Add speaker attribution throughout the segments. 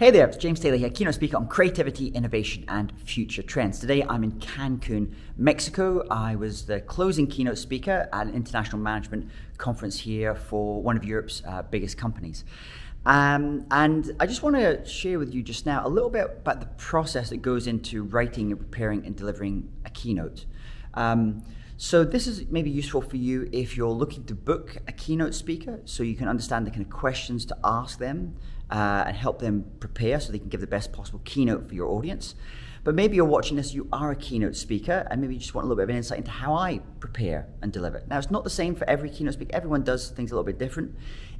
Speaker 1: Hey there, it's James Taylor here, keynote speaker on creativity, innovation, and future trends. Today I'm in Cancun, Mexico. I was the closing keynote speaker at an international management conference here for one of Europe's biggest companies. And I just want to share with you just now a little bit about the process that goes into writing and preparing and delivering a keynote. So this is maybe useful for you if you're looking to book a keynote speaker so you can understand the kind of questions to ask them and help them prepare so they can give the best possible keynote for your audience. But maybe you're watching this, you are a keynote speaker, and maybe you just want a little bit of an insight into how I prepare and deliver. Now, it's not the same for every keynote speaker. Everyone does things a little bit different.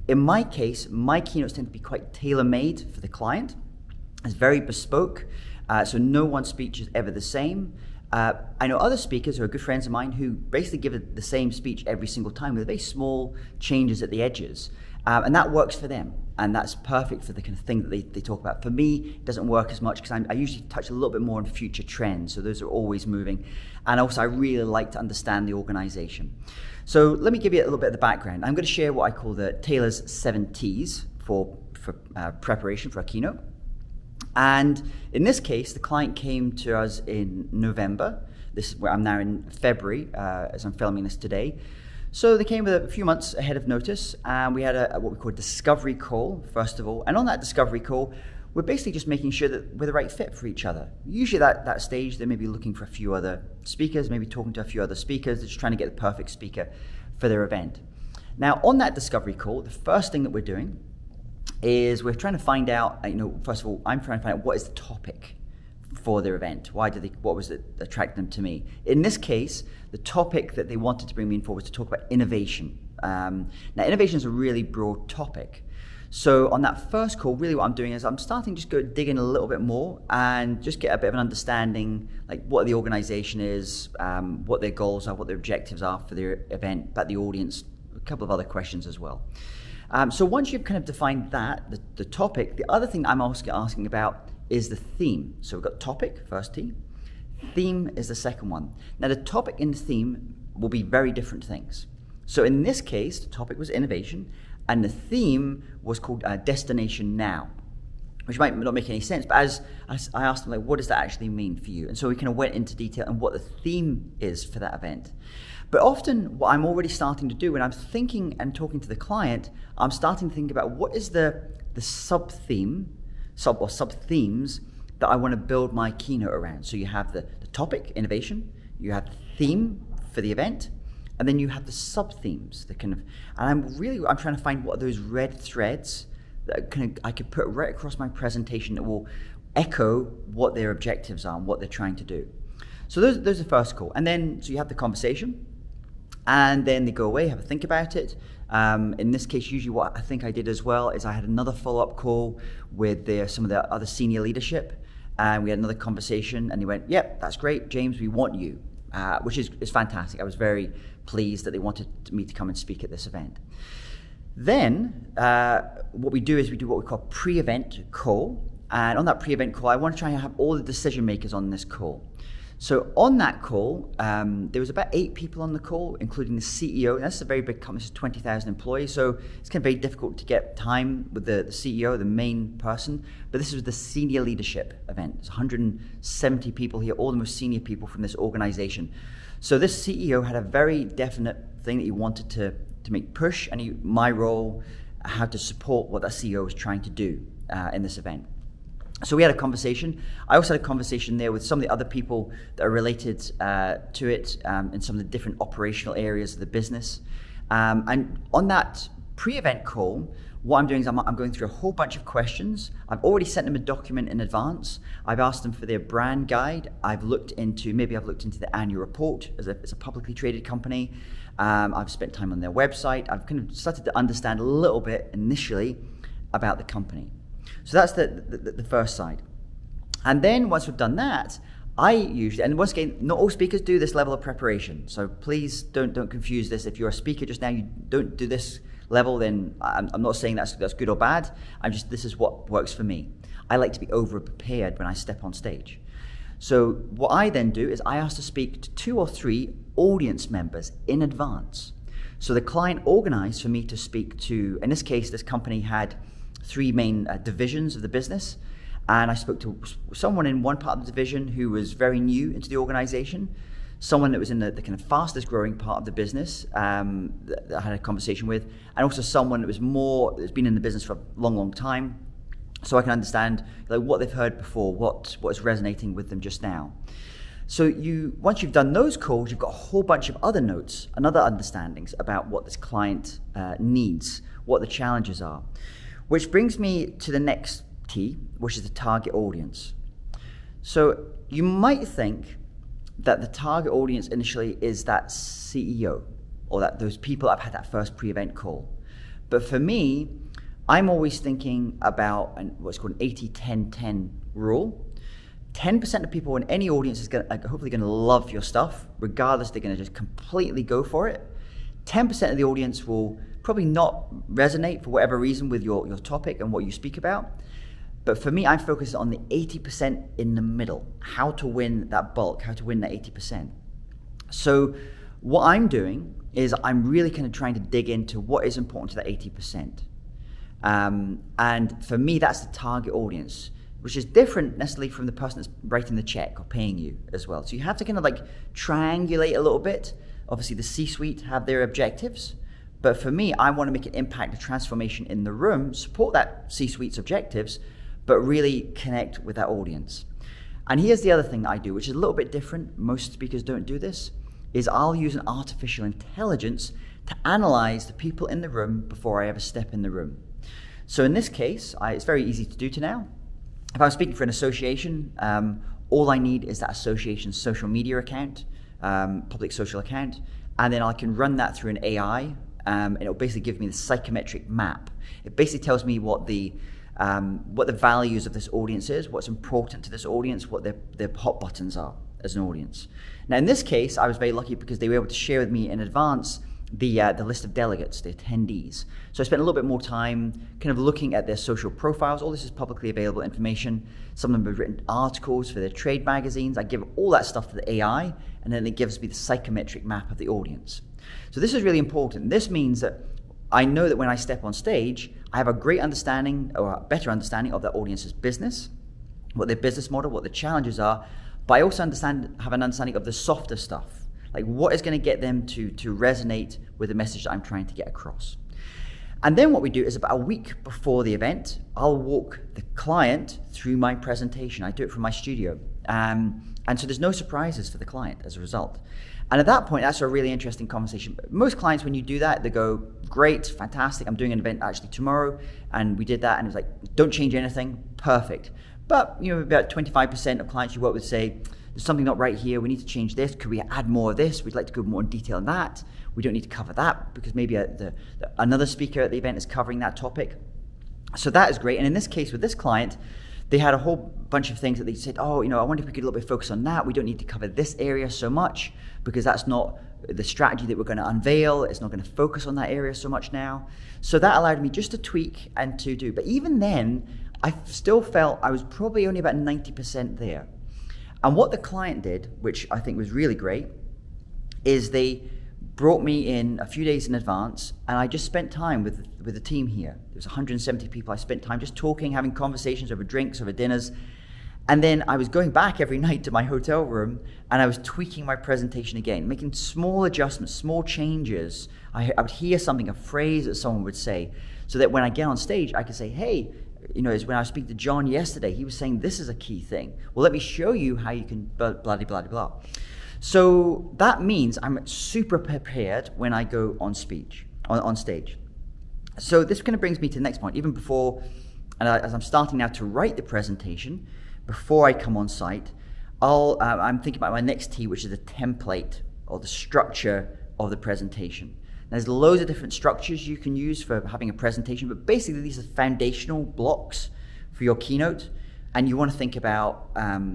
Speaker 1: In my case, my keynotes tend to be quite tailor-made for the client. It's very bespoke, so no one speech is ever the same. I know other speakers who are good friends of mine who basically give the same speech every single time with very small changes at the edges. And that works for them. And that's perfect for the kind of thing that they talk about. For me, it doesn't work as much because I usually touch a little bit more on future trends. So those are always moving. And also, I really like to understand the organization. So let me give you a little bit of the background. I'm going to share what I call the Taylor's 7 T's for preparation for a keynote. And in this case, the client came to us in November. This is where I'm now in February, as I'm filming this today. So they came with a few months ahead of notice, and we had what we call a discovery call, first of all. And on that discovery call, we're basically just making sure that we're the right fit for each other. Usually at that stage, they may be looking for a few other speakers, maybe talking to a few other speakers. They're just trying to get the perfect speaker for their event. Now, on that discovery call, the first thing that we're doing is we're trying to find out, first of all, I'm trying to find out what is the topic for their event. What was it that attracted them to me? In this case, the topic that they wanted to bring me in for was to talk about innovation. Now, innovation is a really broad topic. So on that first call, really what I'm doing is I'm starting to just go dig in a little bit more and just get a bit of an understanding, like what the organization is, what their goals are, what their objectives are for their event, about the audience, a couple of other questions as well. So once you've kind of defined that, the topic, the other thing I'm also asking about is the theme. So we've got topic, first T. Theme is the second one. Now the topic and the theme will be very different things. So in this case, the topic was innovation, and the theme was called Destination Now, which might not make any sense, but as I asked them, like, what does that actually mean for you? And so we kind of went into detail on what the theme is for that event. But often what I'm already starting to do when I'm thinking and talking to the client, I'm starting to think about what is the sub-theme, or sub-themes that I want to build my keynote around. So you have the topic, innovation, you have the theme for the event, and then you have the sub-themes, and I'm trying to find what are those red threads that I could put right across my presentation that will echo what their objectives are and what they're trying to do. So those are the first call. And then, so you have the conversation, and then they go away, have a think about it. In this case, usually what I think I did as well is I had another follow-up call with some of the other senior leadership, and we had another conversation, and they went, yep, that's great, James, we want you, which is fantastic. I was very pleased that they wanted me to come and speak at this event. Then, what we do is we do what we call pre-event call, and on that pre-event call, I want to try and have all the decision makers on this call. So on that call, there was about 8 people on the call, including the CEO. And that's a very big company, it's 20,000 employees. So it's kind of very difficult to get time with the CEO, the main person. But this was the senior leadership event. There's 170 people here, all the most senior people from this organization. So this CEO had a very definite thing that he wanted to make push, and my role, how to support what that CEO was trying to do in this event. So we had a conversation. I also had a conversation there with some of the other people that are related to it in some of the different operational areas of the business. And on that pre-event call, what I'm doing is I'm going through a whole bunch of questions. I've already sent them a document in advance. I've asked them for their brand guide. I've looked into the annual report as a publicly traded company. I've spent time on their website. I've kind of started to understand a little bit initially about the company. So that's the first side. And then once we've done that, I usually, and once again, not all speakers do this level of preparation. So please don't confuse this. If you're a speaker just now, you don't do this level, then I'm not saying that's good or bad. This is what works for me. I like to be over prepared when I step on stage. So what I then do is I ask to speak to 2 or 3 audience members in advance. So the client organized for me to speak to, in this case, this company had three main divisions of the business. And I spoke to someone in one part of the division who was very new into the organization, someone that was in the kind of fastest growing part of the business that I had a conversation with, and also someone that that's been in the business for a long, long time, so I can understand what they've heard before, what is resonating with them just now. So once you've done those calls, you've got a whole bunch of other notes and other understandings about what this client needs, what the challenges are, which brings me to the next T, which is the target audience. So you might think that the target audience initially is that CEO or those people I've had that first pre-event call. But for me, I'm always thinking about what's called an 80-10-10 rule. 10% of people in any audience are hopefully going to love your stuff, regardless, they're going to just completely go for it. 10% of the audience will probably not resonate for whatever reason with your topic and what you speak about. But for me, I'm focused on the 80% in the middle, how to win that bulk, how to win that 80%. So what I'm doing is I'm really kind of trying to dig into what is important to that 80%. And for me, that's the target audience, which is different necessarily from the person that's writing the check or paying you as well. So you have to kind of triangulate a little bit. Obviously the C-suite have their objectives, but for me, I want to make an impact, a transformation in the room, support that C-suite's objectives, but really connect with that audience. And here's the other thing that I do, which is a little bit different. Most speakers don't do this, is I'll use an artificial intelligence to analyze the people in the room before I ever step in the room. So in this case, it's very easy to do now. If I'm speaking for an association, all I need is that association's social media account, public social account, and then I can run that through an AI, and it'll basically give me the psychometric map. It basically tells me what the values of this audience is, what's important to this audience, what their hot buttons are as an audience. Now in this case, I was very lucky because they were able to share with me in advance the list of delegates, the attendees. So I spent a little bit more time kind of looking at their social profiles. All this is publicly available information. Some of them have written articles for their trade magazines. I give all that stuff to the AI, and then it gives me the psychometric map of the audience. So this is really important. This means that I know that when I step on stage, I have a great understanding or a better understanding of that audience's business, what their business model, what the challenges are, but I also have an understanding of the softer stuff. Like what is going to get them to resonate with the message that I'm trying to get across. And then what we do is about a week before the event, I'll walk the client through my presentation. I do it from my studio. And so there's no surprises for the client as a result. And at that point, that's a really interesting conversation. Most clients, when you do that, they go, great, fantastic, I'm doing an event actually tomorrow, and we did that, and it's like, don't change anything, perfect. But about 25% of clients you work with say, there's something not right here, we need to change this, could we add more of this, we'd like to go more in detail on that, we don't need to cover that, because maybe another speaker at the event is covering that topic. So that is great, and in this case with this client, they had a whole bunch of things that they said, oh, I wonder if we could a little bit focus on that. We don't need to cover this area so much because that's not the strategy that we're going to unveil. It's not going to focus on that area so much now. So that allowed me just to tweak and to do. But even then, I still felt I was probably only about 90% there. And what the client did, which I think was really great, is they brought me in a few days in advance, and I just spent time with the team here. There was 170 people. I spent time just talking, having conversations over drinks, over dinners, and then I was going back every night to my hotel room, and I was tweaking my presentation again, making small adjustments, small changes. I would hear something, a phrase that someone would say, so that when I get on stage, I could say, hey, as when I was speaking to John yesterday, he was saying this is a key thing. Well, let me show you how you can blah, blah, blah, blah. So that means I'm super prepared when I go on stage. So this kind of brings me to the next point. Even before, and as I'm starting now to write the presentation, before I come on site, I'm thinking about my next T, which is the template or the structure of the presentation. There's loads of different structures you can use for having a presentation, but basically these are foundational blocks for your keynote. And you want to think about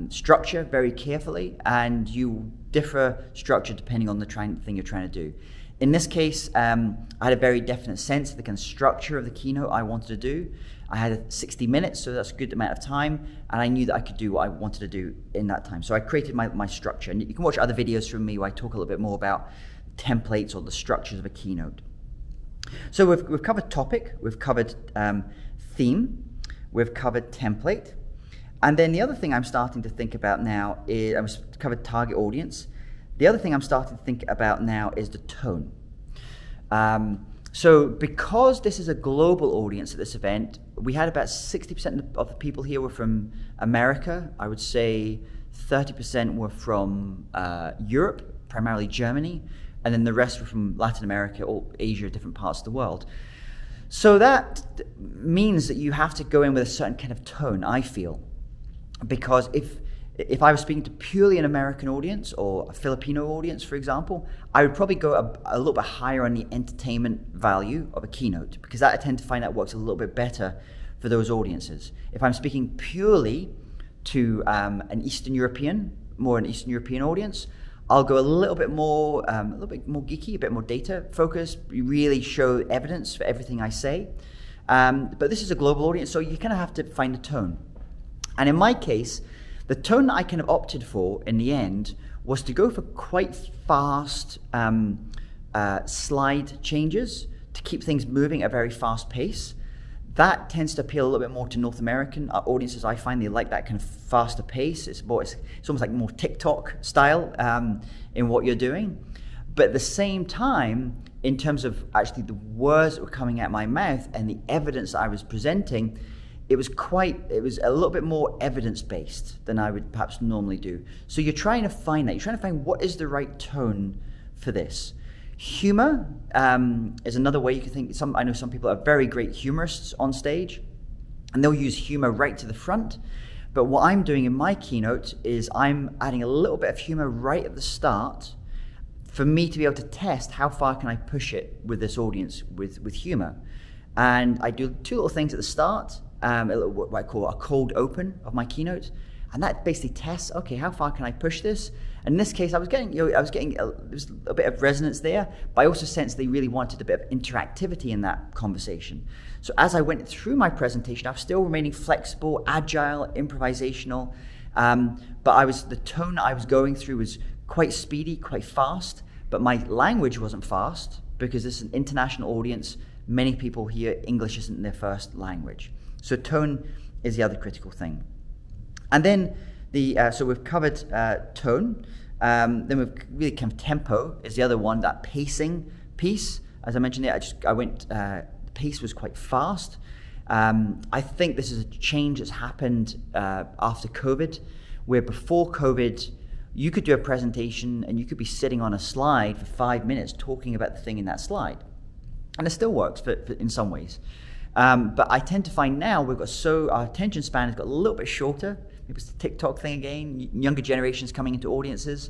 Speaker 1: structure very carefully, and you differ structure depending on the thing you're trying to do. In this case, I had a very definite sense of the kind of structure of the keynote I wanted to do. I had 60 minutes, so that's a good amount of time, and I knew that I could do what I wanted to do in that time. So I created my structure, and you can watch other videos from me where I talk a little bit more about templates or the structures of a keynote. So we've covered topic, we've covered theme, we've covered template, and then the other thing I'm starting to think about now is, I've covered target audience. The other thing I'm starting to think about now is the tone. So because this is a global audience at this event, we had about 60% of the people here were from America. I would say 30% were from Europe, primarily Germany, and then the rest were from Latin America or Asia, different parts of the world. So that means that you have to go in with a certain kind of tone, I feel, because if I was speaking to purely an American audience or a Filipino audience, for example, I would probably go a little bit higher on the entertainment value of a keynote, because that I tend to find that works a little bit better for those audiences. If I'm speaking purely to an Eastern European audience, I'll go a little bit more geeky, a bit more data focused, really show evidence for everything I say. But this is a global audience, so you kind of have to find a tone. And in my case, the tone that I kind of opted for in the end was to go for quite fast slide changes to keep things moving at a very fast pace. That tends to appeal a little bit more to North American audiences. I find they like that kind of faster pace. It's almost like more TikTok style in what you're doing. But at the same time, in terms of actually the words that were coming out my mouth and the evidence that I was presenting, it was a little bit more evidence-based than I would perhaps normally do. So you're trying to find that. You're trying to find what is the right tone for this. Humor is another way you can think. I know some people are very great humorists on stage, and they'll use humor right to the front. But what I'm doing in my keynote is I'm adding a little bit of humor right at the start for me to be able to test how far can I push it with this audience with humor. And I do two little things at the start. What I call a cold open of my keynote, and that basically tests, okay, how far can I push this? And in this case, there was a bit of resonance there, but I also sensed they really wanted a bit of interactivity in that conversation. So as I went through my presentation, I was still remaining flexible, agile, improvisational, but the tone I was going through was quite speedy, quite fast, but my language wasn't fast because this is an international audience. Many people here, English isn't their first language. So tone is the other critical thing. And then so we've covered tone. Then we've really kind of tempo is the other one, that pacing piece. As I mentioned there, the pace was quite fast. I think this is a change that's happened after COVID, where before COVID, you could do a presentation and you could be sitting on a slide for 5 minutes talking about the thing in that slide. And it still works in some ways. But I tend to find now our attention span has got a little bit shorter. Maybe it's the TikTok thing again, younger generations coming into audiences,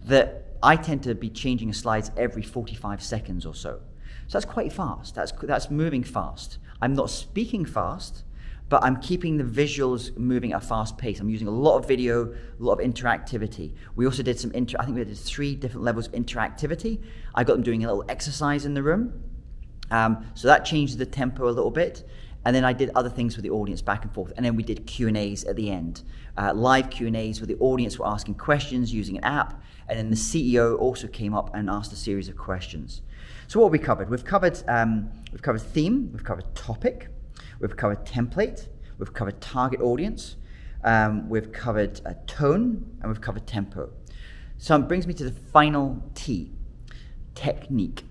Speaker 1: that I tend to be changing slides every 45 seconds or so. So that's quite fast, that's moving fast. I'm not speaking fast, but I'm keeping the visuals moving at a fast pace. I'm using a lot of video, a lot of interactivity. We also did I think we did 3 different levels of interactivity. I got them doing a little exercise in the room. So that changed the tempo a little bit, and then I did other things with the audience back and forth, and then we did Q&As at the end, live Q&As where the audience were asking questions using an app, and then the CEO also came up and asked a series of questions. So what have we covered? We've covered theme, we've covered topic, we've covered template, we've covered target audience, we've covered tone, and we've covered tempo. So it brings me to the final T, technique.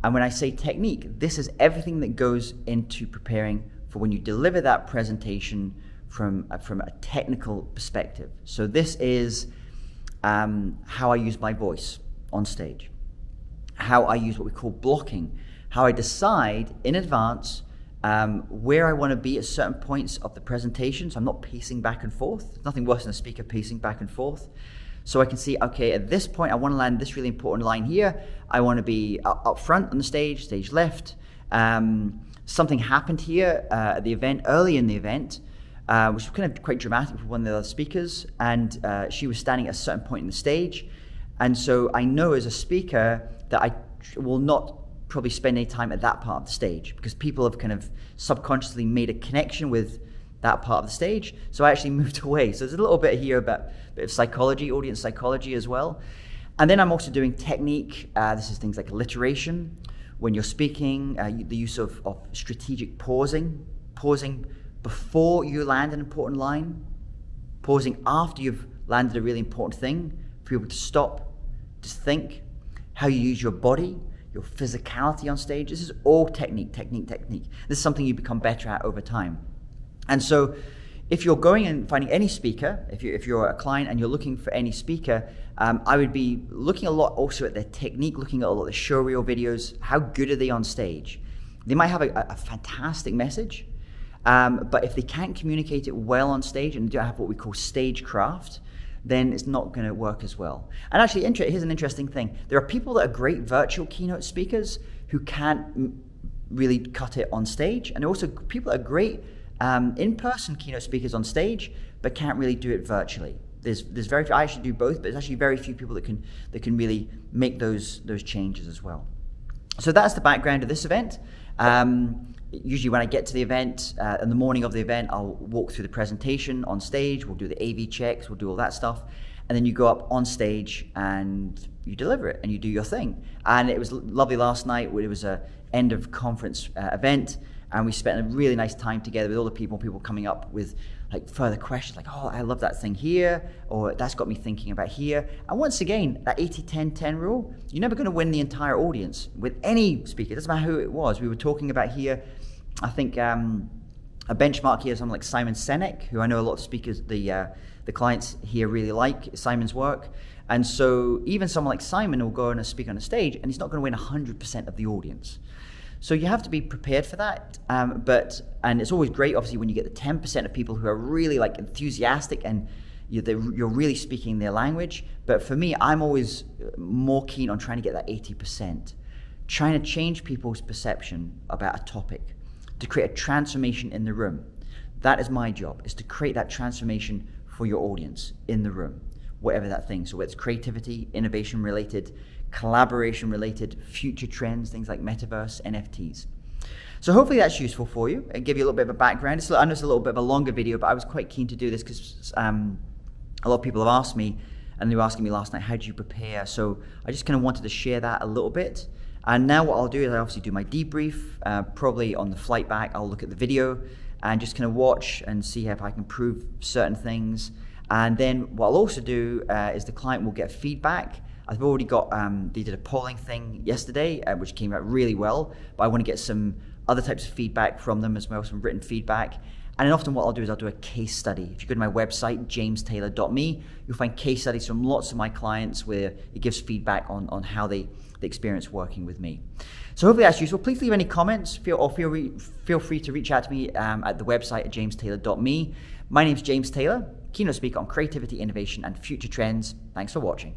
Speaker 1: And when I say technique, this is everything that goes into preparing for when you deliver that presentation from a technical perspective. So this is how I use my voice on stage, how I use what we call blocking, how I decide in advance where I want to be at certain points of the presentation. So I'm not pacing back and forth. There's nothing worse than a speaker pacing back and forth. So I can see, okay, at this point, I want to land this really important line here. I want to be up front on the stage left. Something happened here at the event, early in the event, which was kind of quite dramatic for one of the other speakers. And she was standing at a certain point in the stage. And so I know as a speaker that I will not probably spend any time at that part of the stage because people have kind of subconsciously made a connection with that part of the stage. So I actually moved away. So there's a little bit here about a bit of psychology, audience psychology as well. And then I'm also doing technique. This is things like alliteration. When you're speaking, the use of strategic pausing pausing before you land an important line, pausing after you've landed a really important thing, for people to stop, just think, how you use your body, your physicality on stage. This is all technique. This is something you become better at over time. And so if you're going and finding any speaker, if you're a client and you're looking for any speaker, I would be looking a lot also at their technique, looking at a lot of the showreel videos. How good are they on stage? They might have a fantastic message, but if they can't communicate it well on stage and don't have what we call stagecraft, then it's not going to work as well. And actually, here's an interesting thing. There are people that are great virtual keynote speakers who can't really cut it on stage, and also people that are great in-person keynote speakers on stage, but can't really do it virtually. There's very few. I actually do both, but there's actually very few people that can really make those changes as well. So that's the background of this event. Usually when I get to the event, in the morning of the event, I'll walk through the presentation on stage, we'll do the AV checks, we'll do all that stuff, and then you go up on stage and you deliver it and you do your thing. And it was lovely last night. It was a end of conference event, and we spent a really nice time together with all the people coming up with like further questions, like, oh, I love that thing here, or that's got me thinking about here. And once again, that 80-10-10 rule, you're never going to win the entire audience with any speaker. It doesn't matter who it was. We were talking about here, I think a benchmark here is someone like Simon Sinek, who I know a lot of speakers, the clients here really like Simon's work. And so even someone like Simon will go and speak on a stage, and he's not going to win 100% of the audience. So you have to be prepared for that, and it's always great, obviously, when you get the 10% of people who are really like enthusiastic and you're really speaking their language. But for me, I'm always more keen on trying to get that 80%, trying to change people's perception about a topic, to create a transformation in the room. That is my job, is to create that transformation for your audience in the room, whatever that thing. So whether it's creativity, innovation related, collaboration related, future trends, things like metaverse, NFTs. So hopefully that's useful for you and give you a little bit of a background. I know it's a little bit of a longer video, but I was quite keen to do this because a lot of people have asked me, and they were asking me last night, how do you prepare? So I just kind of wanted to share that a little bit. And now what I'll do is I obviously do my debrief. Probably on the flight back, I'll look at the video and just kind of watch and see if I can improve certain things. And then what I'll also do is the client will get feedback. I've already got, they did a polling thing yesterday, which came out really well, but I want to get some other types of feedback from them as well, some written feedback. And then often what I'll do is I'll do a case study. If you go to my website, jamestailor.me, you'll find case studies from lots of my clients where it gives feedback on how they experience working with me. So hopefully that's useful. Please leave any comments, feel free to reach out to me at the website at jamestailor.me. My name's James Taylor, keynote speaker on creativity, innovation, and future trends. Thanks for watching.